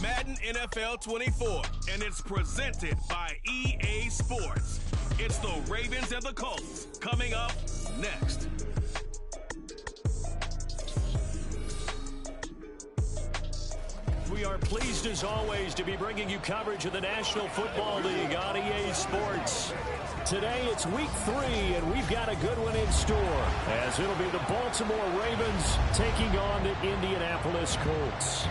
Madden NFL 24, and it's presented by EA Sports. It's the Ravens and the Colts coming up next. We are pleased, as always, to be bringing you coverage of the National Football League on EA Sports. Today, it's Week 3, and we've got a good one in store, as it'll be the Baltimore Ravens taking on the Indianapolis Colts.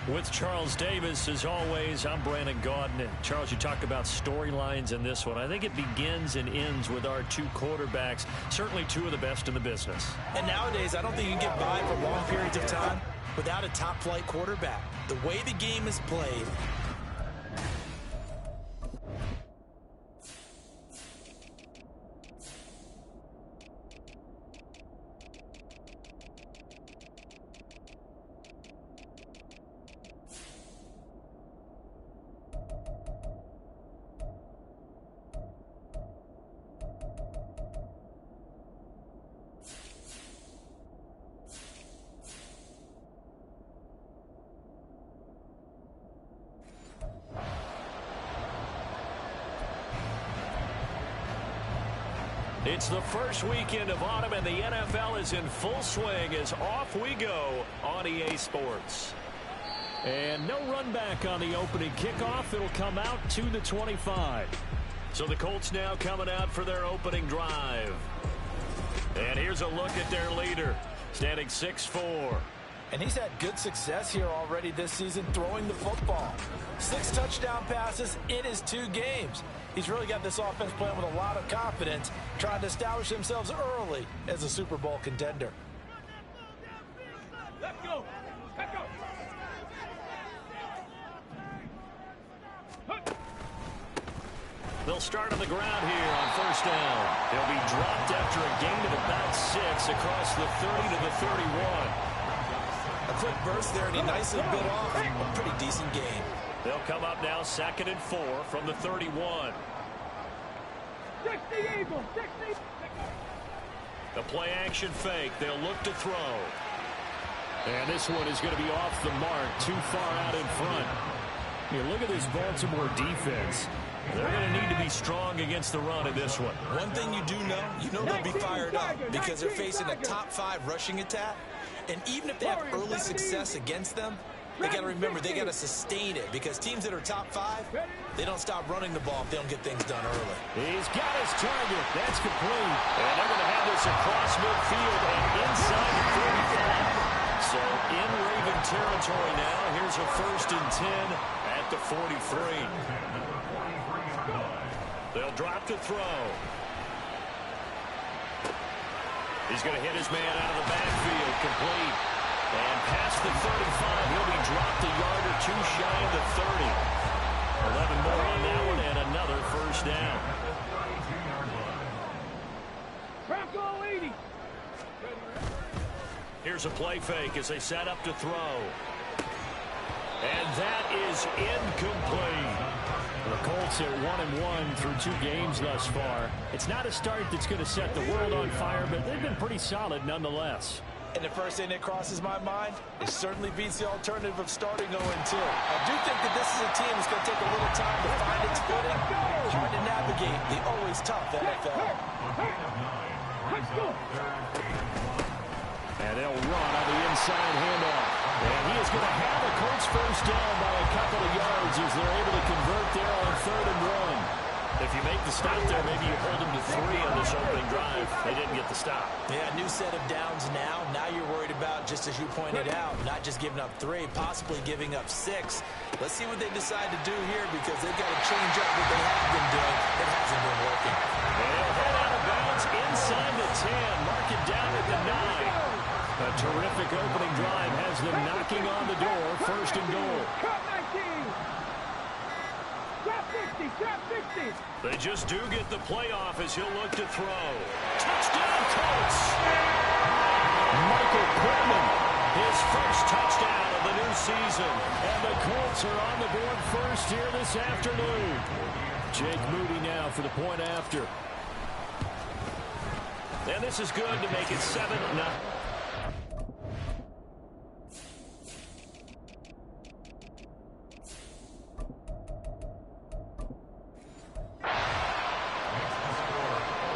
With Charles Davis, as always, I'm Brandon Gaudin. And Charles, you talk about storylines in this one. I think it begins and ends with our two quarterbacks, certainly two of the best in the business. And nowadays, I don't think you can get by for long periods of time without a top-flight quarterback. The way the game is played, It's the first weekend of autumn, and the NFL is in full swing as off we go on EA Sports. And no run back on the opening kickoff. It'll come out to the 25. So the Colts now coming out for their opening drive. And here's a look at their leader, standing 6'4". and he's had good success here already this season throwing the football. 6 touchdown passes in his 2 games. He's really got this offense playing with a lot of confidence, trying to establish themselves early as a Super Bowl contender. Let's go. Let's go. They'll start on the ground here on first down. They'll be dropped after a gain of about 6 across the 30 to the 31. A quick burst there, and he nicely bit off a pretty decent gain. They'll come up now 2nd and 4 from the 31. 60 Eagles, 60. The play action fake. They'll look to throw. And this one is going to be off the mark, too far out in front. Here, look at this Baltimore defense. They're going to need to be strong against the run in this one. One thing you do know, they'll be fired up because they're facing a top 5 rushing attack. And even if they have early success against them, they got to remember they got to sustain it, because teams that are top 5, they don't stop running the ball if they don't get things done early. He's got his target. That's complete. And they're going to have this across midfield and inside the 35. So in Raven territory now. Here's a 1st and 10 at the 43. They'll drop to throw. He's going to hit his man out of the backfield, complete. And past the 35, he'll be dropped a yard or 2 shy of the 30. 11 more on that one, and another first down. Bronco 80. Here's a play fake as they set up to throw. And that is incomplete. The Colts are 1-1 through 2 games thus far. It's not a start that's going to set the world on fire, but they've been pretty solid nonetheless. And the first thing that crosses my mind, it certainly beats the alternative of starting 0-2. I do think that this is a team that's going to take a little time to find its footing. Hard to navigate the always tough NFL. And they'll run on the inside handoff. And he is going to have a Colts first down by a couple of yards as they're able to convert there on 3rd and 1. If you make the stop there, maybe you hold them to 3 on this opening drive. They didn't get the stop. Yeah, new set of downs now. Now you're worried about, just as you pointed out, not just giving up 3, possibly giving up 6. Let's see what they decide to do here, because they've got to change up what they have been doing. It hasn't been working. They'll head out of bounds inside the 10. Mark it down at the 9. A terrific opening drive has them knocking on the door. 1st and goal. They just do get the playoff as he'll look to throw. Touchdown, Colts! Michael Pittman, his first touchdown of the new season. And the Colts are on the board first here this afternoon. Jake Moody now for the point after. And this is good to make it 7-0.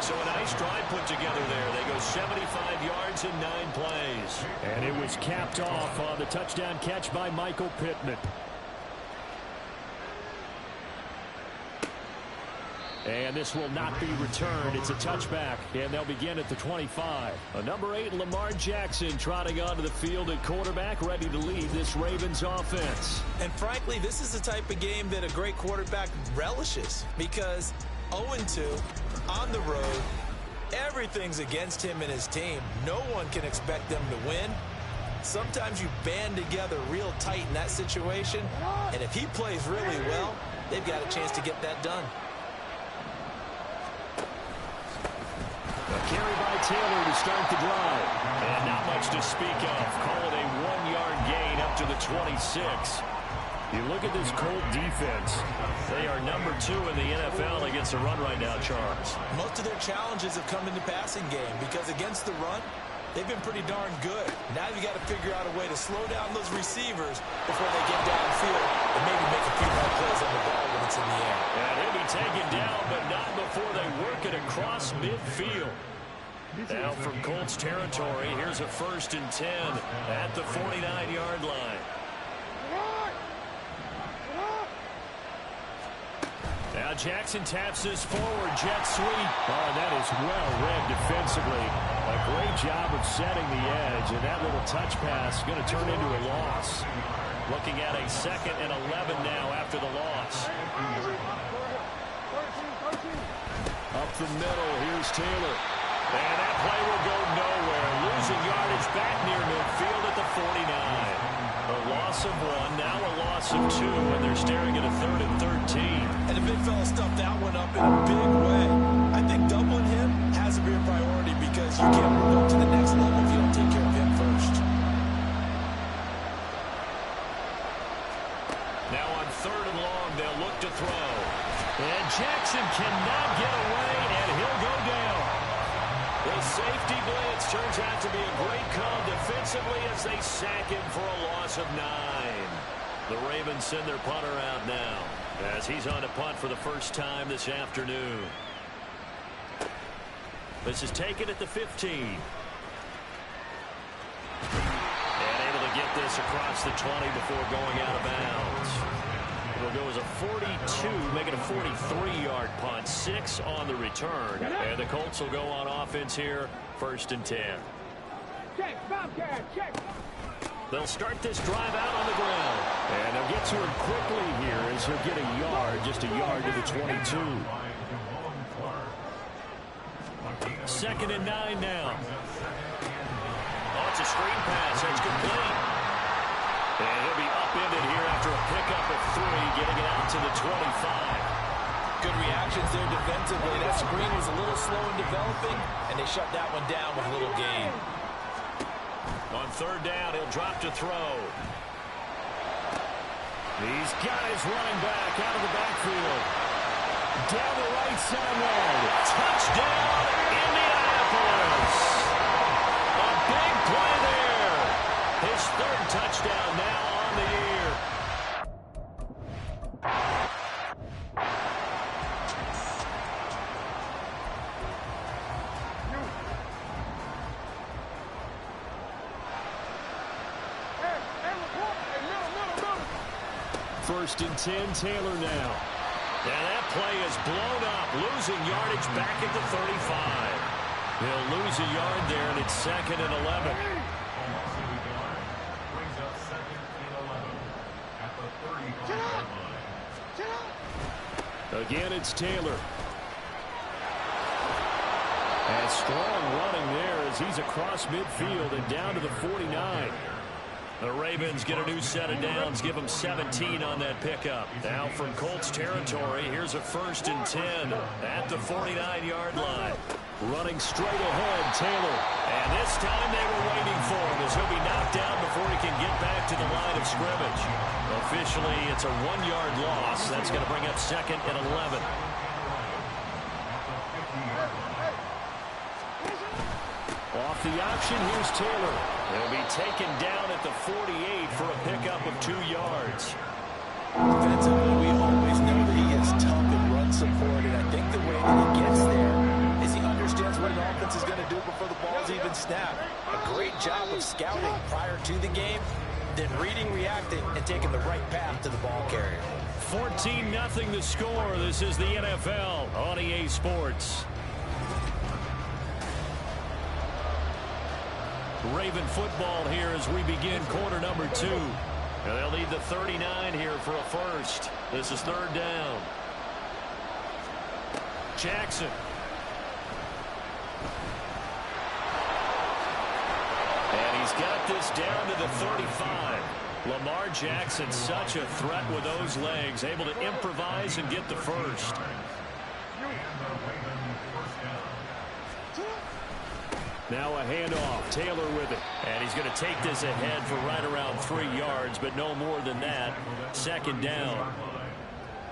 So a nice drive put together there. They go 75 yards in 9 plays. And it was capped off on the touchdown catch by Michael Pittman. And this will not be returned. It's a touchback, and they'll begin at the 25. Number 8, Lamar Jackson, trotting onto the field at quarterback, ready to lead this Ravens offense. And frankly, this is the type of game that a great quarterback relishes, because 0-2 on the road, everything's against him and his team. No one can expect them to win. Sometimes you band together real tight in that situation, and if he plays really well, they've got a chance to get that done. A carry by Taylor to start the drive. And not much to speak of. Call it a 1-yard gain up to the 26. You look at this Colt defense. They are number 2 in the NFL against the run right now, Charles. Most of their challenges have come in the passing game because against the run, they've been pretty darn good. Now you've got to figure out a way to slow down those receivers before they get downfield and maybe make a few more plays on the ball when it's in the air. And he'll be taken down, but not before they work it across midfield. Now from Colts territory, here's a 1st and 10 at the 49-yard line. Now Jackson taps this forward, jet sweep. Oh, that is well read defensively. A great job of setting the edge, and that little touch pass is going to turn into a loss. Looking at a 2nd and 11 now after the loss. Up the middle, here's Taylor. And that play will go nowhere. Losing yardage back near midfield at the 49. A loss of 1, now a loss of 2, and they're staring at a 3rd and 13. And the big fella stuffed that one up in a big way. I think doubling him has to be a priority because you can't move up to the next level if you don't take care of him first. Now on 3rd and long, they'll look to throw. And Jackson cannot get away, and he'll go down. The safety blitz turns out to be a great call defensively as they sack him for a loss of 9. The Ravens send their punter out now as he's on to punt for the first time this afternoon. This is taken at the 15. And able to get this across the 20 before going out of bounds. It'll go as a 42, make it a 43-yard punt. 6 on the return. And the Colts will go on offense here, 1st and 10. They'll start this drive out on the ground. And they'll get to him quickly here as he'll get a yard, just a yard to the 22. 2nd and 9 now. Oh, it's a screen pass. That's complete. And he'll be upended here after a pickup of 3, getting it out to the 25. Good reactions there defensively. That screen was a little slow in developing, and they shut that one down with a little gain. On 3rd down, he'll drop to throw. These guys running back out of the backfield. Down the right sideline. Touchdown, Indianapolis. A big play there. His 3rd touchdown now on the year. First and 10, Taylor now. And that play is blown up, losing yardage back at the 35. He'll lose a yard there, and it's 2nd and 11. Again, it's Taylor. And strong running there as he's across midfield and down to the 49. The Ravens get a new set of downs, give them 17 on that pickup. Now from Colts territory, here's a 1st and 10 at the 49-yard line. Running straight ahead, Taylor. And this time they were waiting for him as he'll be knocked down before he can get back to the line of scrimmage. Officially, it's a 1-yard loss. That's going to bring up 2nd and 11. Off the option, here's Taylor. He'll be taken down at the 48 for a pickup of 2 yards. Defensively, we always know that he is tough and run support, and I think the way that he gets there is he understands what an offense is going to do before the ball's even snapped. A great job of scouting prior to the game, then reading, reacting, and taking the right path to the ball carrier. 14-0 the score. This is the NFL on EA Sports. Raven football here as we begin quarter number 2. And they'll need the 39 here for a first. This is 3rd down. Jackson. And he's got this down to the 35. Lamar Jackson, such a threat with those legs, able to improvise and get the first. Now a handoff. Taylor with it. And he's going to take this ahead for right around 3 yards, but no more than that. 2nd down.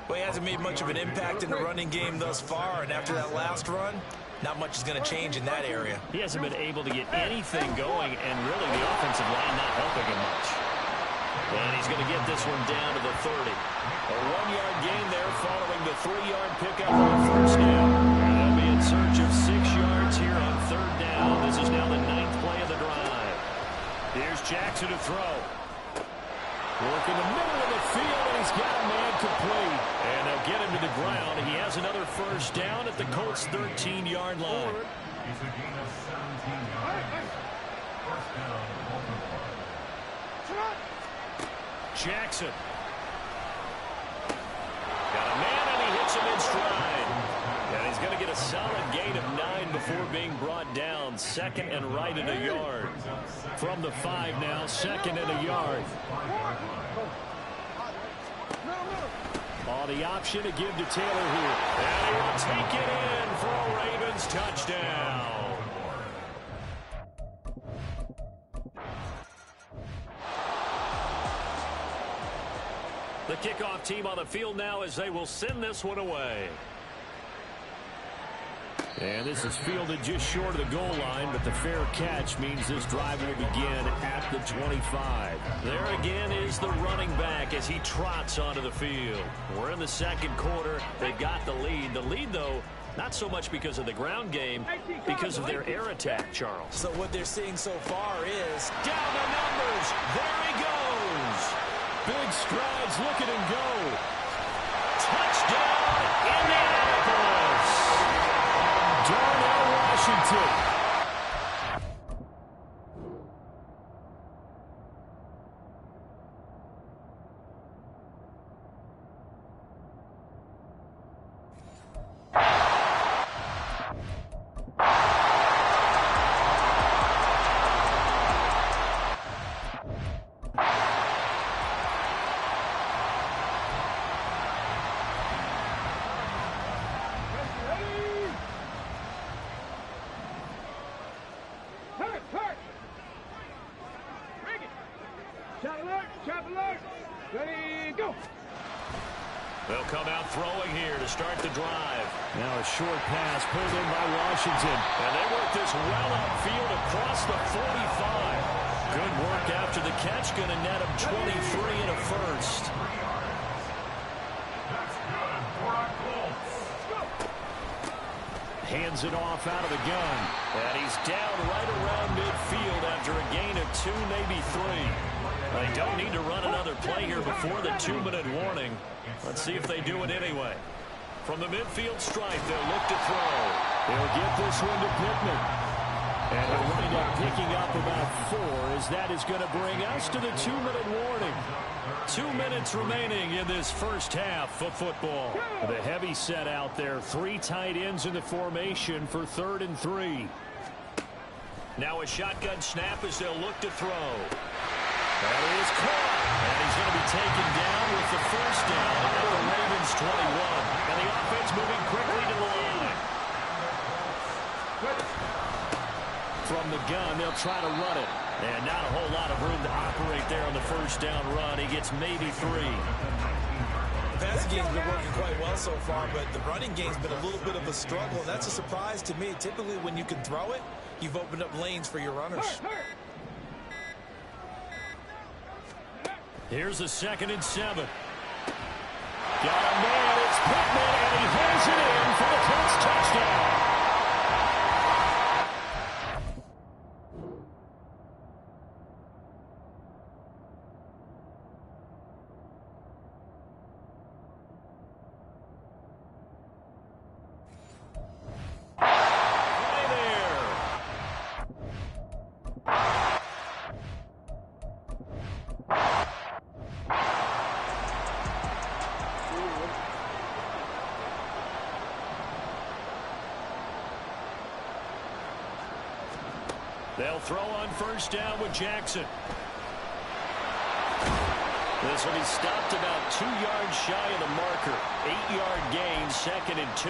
Well, he hasn't made much of an impact in the running game thus far, and after that last run, not much is going to change in that area. He hasn't been able to get anything going, and really the offensive line not helping him much. And he's going to get this one down to the 30. A 1-yard gain there following the 3-yard pickup on 1st down. And they'll be in search of 6 yards here on 3rd down. This is now the 9th play of the drive. Here's Jackson to throw. Work in the middle of the field, and he's got a man complete. And they'll get him to the ground. He has another 1st down at the Colts' 13-yard line. Jackson. Got a man, and he hits him in stride. And he's going to get a solid gain of 9 before being brought down. 2nd and right at a yard. From the 5 now, 2nd and a yard. On the option to give to Taylor here. And he will take it in for a Ravens touchdown. The kickoff team on the field now as they will send this one away. And this is fielded just short of the goal line, but the fair catch means this drive will begin at the 25. There again is the running back as he trots onto the field. We're in the 2nd quarter. They've got the lead. The lead, though, not so much because of the ground game, because of their air attack, Charles. So what they're seeing so far is down the numbers. There he goes. Big strides, look at him go. Touchdown, Indianapolis. Darnell Washington. They'll come out throwing here to start the drive. Now a short pass pulled in by Washington. And they work this well upfield across the 45. Good work after the catch. Going to net him 23 and a first. Hands it off out of the gun. And he's down right around midfield after a gain of 2, maybe 3. They don't need to run another play here before the 2-minute warning. Let's see if they do it anyway. From the midfield stripe, they'll look to throw. They'll get this one to Pittman. And he'll wind up picking up about 4 as that is going to bring us to the 2-minute warning. 2 minutes remaining in this first half of football. The heavy set out there. 3 tight ends in the formation for 3rd and 3. Now a shotgun snap as they'll look to throw. That is caught. And he's going to be taken down with the 1st down at the Ravens 21. And the offense moving quickly to the line. From the gun, they'll try to run it. And not a whole lot of room to operate there on the 1st down run. He gets maybe 3. passing game's been working quite well so far, but the running game's been a little bit of a struggle, and that's a surprise to me. Typically, when you can throw it, you've opened up lanes for your runners. Here's a 2nd and 7. Got a man, it's Pittman, and he hands it in for the Colts touchdown. They'll throw on 1st down with Jackson. This will be stopped about 2 yards shy of the marker. 8-yard gain, 2nd and 2.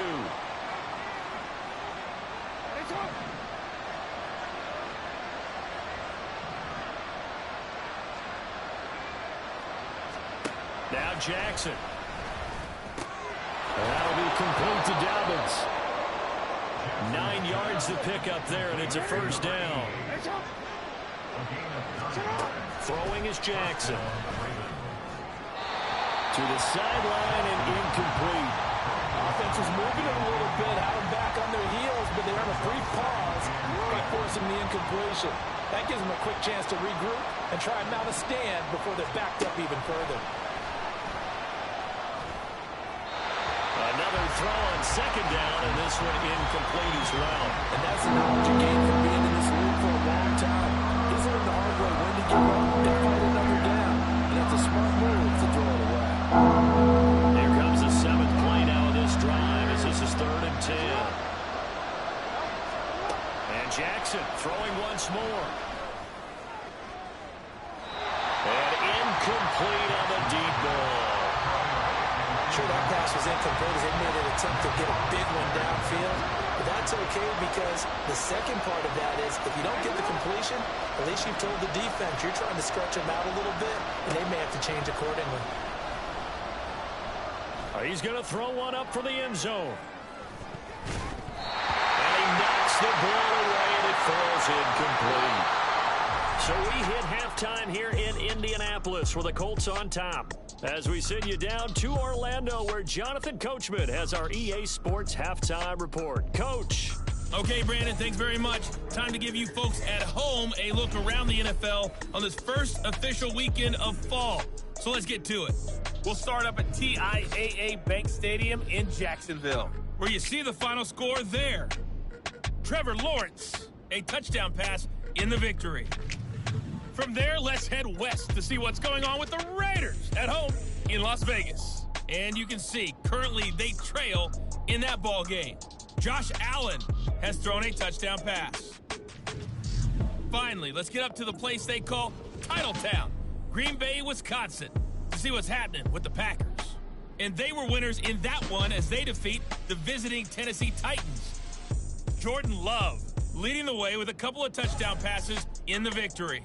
Now Jackson. That'll be complete to Dobbins. 9 yards to pick up there, and it's a 1st down. Throwing is Jackson. To the sideline and incomplete. Offense is moving it a little bit, out and back on their heels, but they're on a brief pause by forcing the incompletion. That gives them a quick chance to regroup and try and mount a stand before they're backed up even further. Another throw on 2nd down, and this one incomplete as well. And that's the knowledge you gain from being in this league for a long time. He's learned the hard way when to give up and fight another down. And that's a smart move to throw it away. Here comes the 7th play now of this drive as this is 3rd and 10. And Jackson throwing once more. And incomplete on the deep ball. Sure, that pass was incomplete as they made an attempt to get a big one downfield. But that's okay because the second part of that is if you don't get the completion, at least you've told the defense you're trying to stretch them out a little bit, and they may have to change accordingly. He's going to throw one up for the end zone. And he knocks the ball away, and it falls incomplete. So we hit halftime here in Indianapolis with the Colts on top. As we send you down to Orlando, where Jonathan Coachman has our EA Sports Halftime Report. Coach. Okay, Brandon, thanks very much. Time to give you folks at home a look around the NFL on this first official weekend of fall. So let's get to it. We'll start up at TIAA Bank Stadium in Jacksonville, where you see the final score there. Trevor Lawrence, a touchdown pass in the victory. From there, let's head west to see what's going on with the Raiders at home in Las Vegas. And you can see, currently they trail in that ball game. Josh Allen has thrown a touchdown pass. Finally, let's get up to the place they call Titletown, Green Bay, Wisconsin, to see what's happening with the Packers. And they were winners in that one as they defeat the visiting Tennessee Titans. Jordan Love leading the way with a couple of touchdown passes in the victory.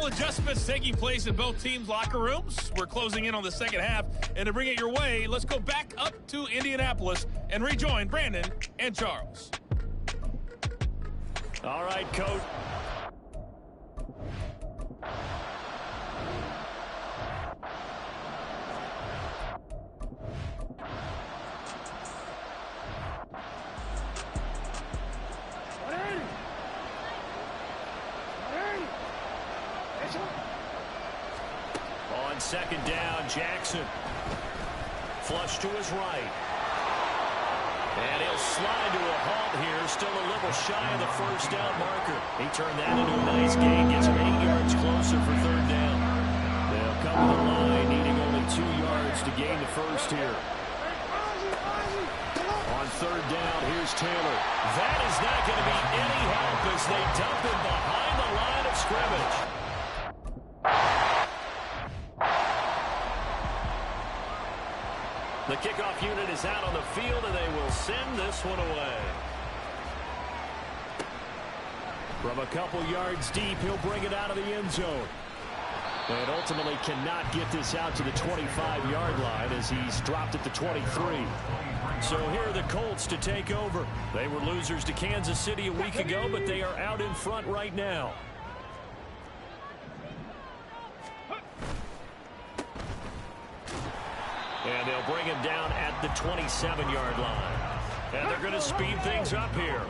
Adjustments taking place in both teams' locker rooms. We're closing in on the second half, and to bring it your way, let's go back up to Indianapolis and rejoin Brandon and Charles. All right, Coach. On 2nd down, Jackson. Flush to his right. And he'll slide to a halt here, still a little shy of the 1st down marker. He turned that into a nice gain, gets him 8 yards closer for 3rd down. They'll come to the line, needing only 2 yards to gain the 1st here. On 3rd down, here's Taylor. That is not going to be any help as they dump him behind the line of scrimmage. The kickoff unit is out on the field, and they will send this one away. From a couple yards deep, he'll bring it out of the end zone. And ultimately cannot get this out to the 25-yard line as he's dropped it to 23. So here are the Colts to take over. They were losers to Kansas City a week ago, but they are out in front right now. And they'll bring him down at the 27-yard line. And they're going to speed things up here.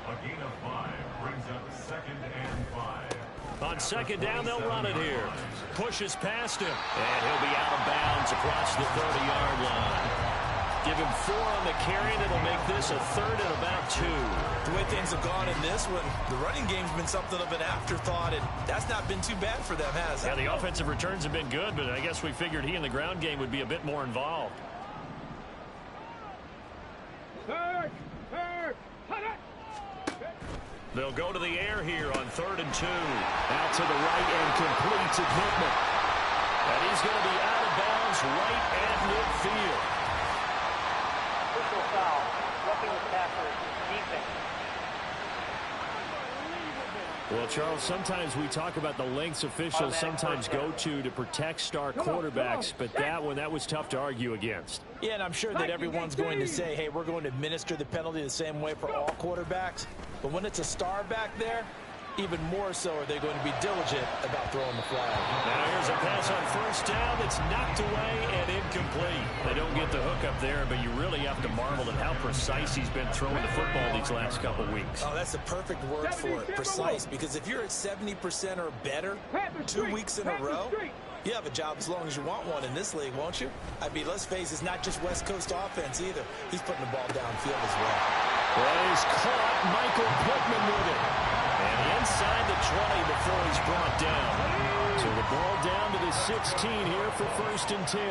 A gain of 5 brings up 2nd and 5. On 2nd down, they'll run it here. Pushes past him. And he'll be out of bounds across the 30-yard line. Give him 4 on the carry, and it'll make this a 3rd and about 2. The way things have gone in this one, the running game's been something of an afterthought, and that's not been too bad for them, has it? Yeah, the offensive returns have been good, but I guess we figured he in the ground game would be a bit more involved. They'll go to the air here on 3rd and 2. Out to the right and complete to Pittman. And he's going to be out of bounds right at midfield. Personal foul, roughing the passer, defense. Well, Charles, sometimes we talk about the lengths officials sometimes go to protect star quarterbacks, but that one, that was tough to argue against. Yeah, and I'm sure that everyone's going to say, hey, we're going to administer the penalty the same way for all quarterbacks. But when it's a star back there, even more so are they going to be diligent about throwing the flag. Now here's a pass on 1st down that's knocked away and incomplete. They don't get the hook up there, but you really have to marvel at how precise he's been throwing the football these last couple weeks. Oh, that's the perfect word for it, precise, because if you're at 70% or better 2 weeks in a row, you have a job as long as you want one in this league, won't you? I mean, let's face it, it's not just West Coast offense either. He's putting the ball downfield as well. Well, he's caught Michael Pittman with it. And inside the 20 before he's brought down. So the ball down to the 16 here for 1st and 10.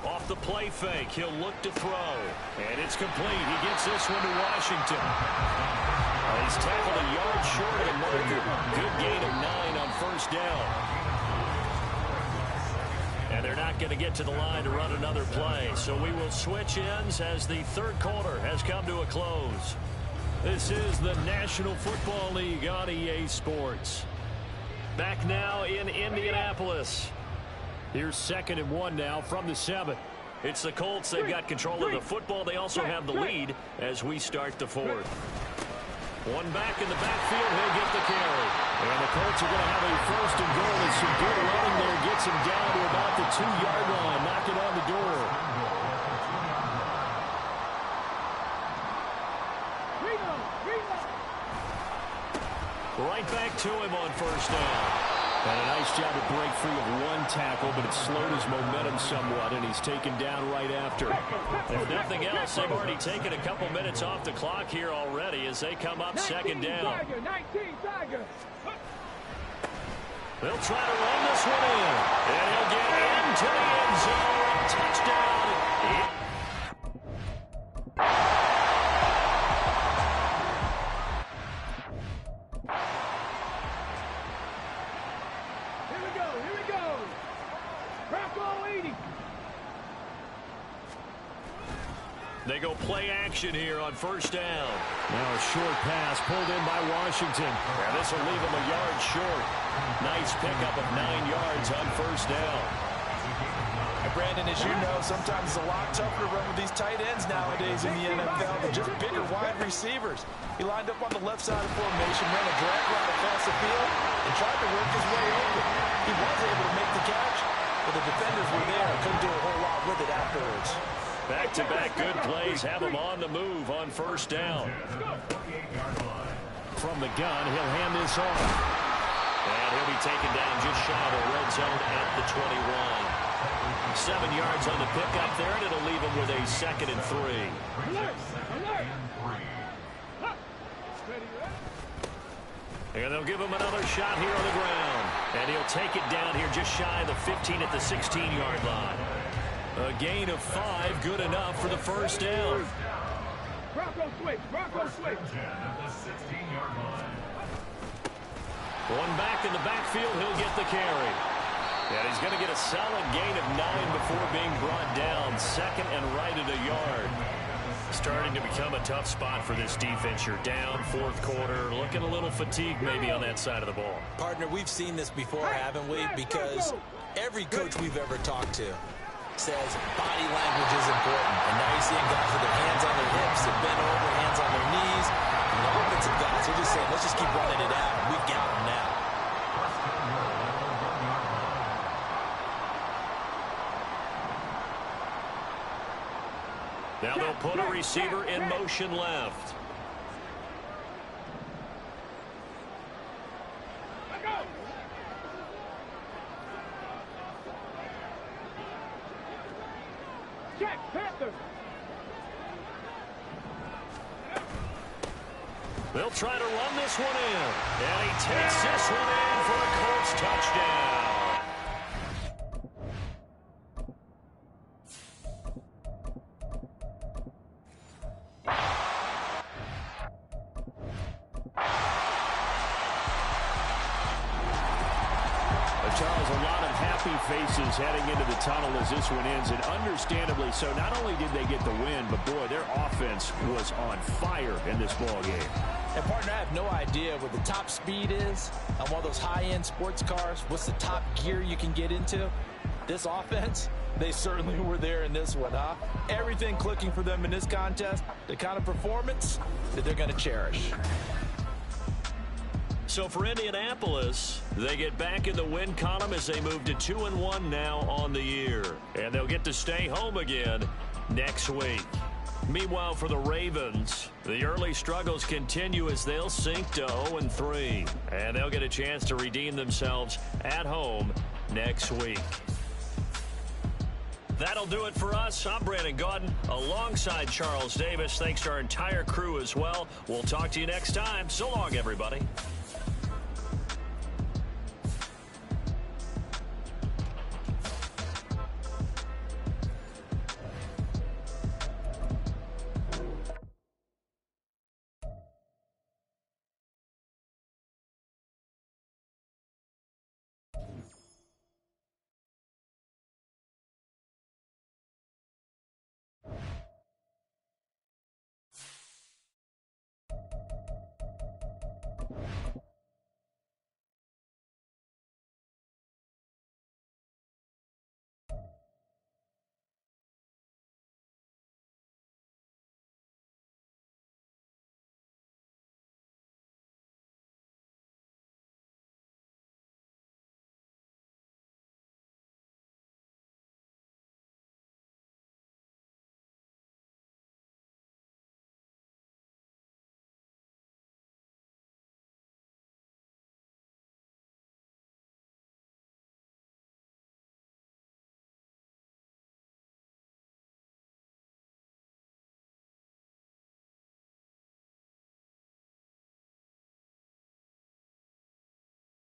Off the play fake, he'll look to throw. And it's complete. He gets this one to Washington. He's tackled a yard short of the marker. Good gain of 9 on 1st down. And they're not going to get to the line to run another play. So we will switch ends as the 3rd quarter has come to a close. This is the National Football League on EA Sports. Back now in Indianapolis. Here's 2nd and 1 now from the 7. It's the Colts. They've got control of the football. They also have the lead as we start the 4th. One back in the backfield. He'll get the carry. And the Colts are going to have a 1st and goal. And some good running there gets him down to about the 2-yard line. Knocking on the door. Right back to him on 1st down. And a nice job to break free of one tackle, but it slowed his momentum somewhat, and he's taken down right after. If nothing else, they've already taken a couple minutes off the clock here already as they come up 2nd down. They'll try to run this one in, and he'll get into the end zone. Touchdown. They go play action here on 1st down. Now a short pass pulled in by Washington. And this will leave him a yard short. Nice pickup of 9 yards on 1st down. And Brandon, as you know, sometimes it's a lot tougher to run with these tight ends nowadays in the NFL than just bigger wide receivers. He lined up on the left side of the formation, ran a drag route across the field, and tried to work his way over. He was able to make the catch, but the defenders were there and couldn't do a whole lot with it afterwards. Back-to-back good plays have him on the move on 1st down. From the gun, he'll hand this off. And he'll be taken down just shy of the red zone at the 21. 7 yards on the pickup there, and it'll leave him with a 2nd and 3. And they'll give him another shot here on the ground. And he'll take it down here just shy of the 15 at the 16-yard line. A gain of 5, good enough for the 1st down. One back in the backfield, he'll get the carry. And he's going to get a solid gain of 9 before being brought down. Second and right at a yard. Starting to become a tough spot for this defense. You're down fourth quarter, looking a little fatigued maybe on that side of the ball. Partner, we've seen this before, haven't we? Because every coach we've ever talked to says body language is important. And now you're seeing guys with their hands on their hips, they're bent over, hands on their knees. And the offensive guys are just saying, let's just keep running it out. We've got them now. Now they'll put a receiver in motion left. They'll try to run this one in. And he takes this one in for a Colts touchdown. Charles, a lot of happy faces heading into the tunnel as this one ends, and understandably so. Not only did they get the win, but boy, their offense was on fire in this ball game. And partner, I have no idea what the top speed is on one of those high-end sports cars. What's the top gear you can get into? This offense, they certainly were there in this one, huh? Everything clicking for them in this contest, the kind of performance that they're going to cherish. So for Indianapolis, they get back in the win column as they move to 2-1 now on the year. And they'll get to stay home again next week. Meanwhile, for the Ravens, the early struggles continue as they'll sink to 0-3. And they'll get a chance to redeem themselves at home next week. That'll do it for us. I'm Brandon Gaudin alongside Charles Davis. Thanks to our entire crew as well. We'll talk to you next time. So long, everybody.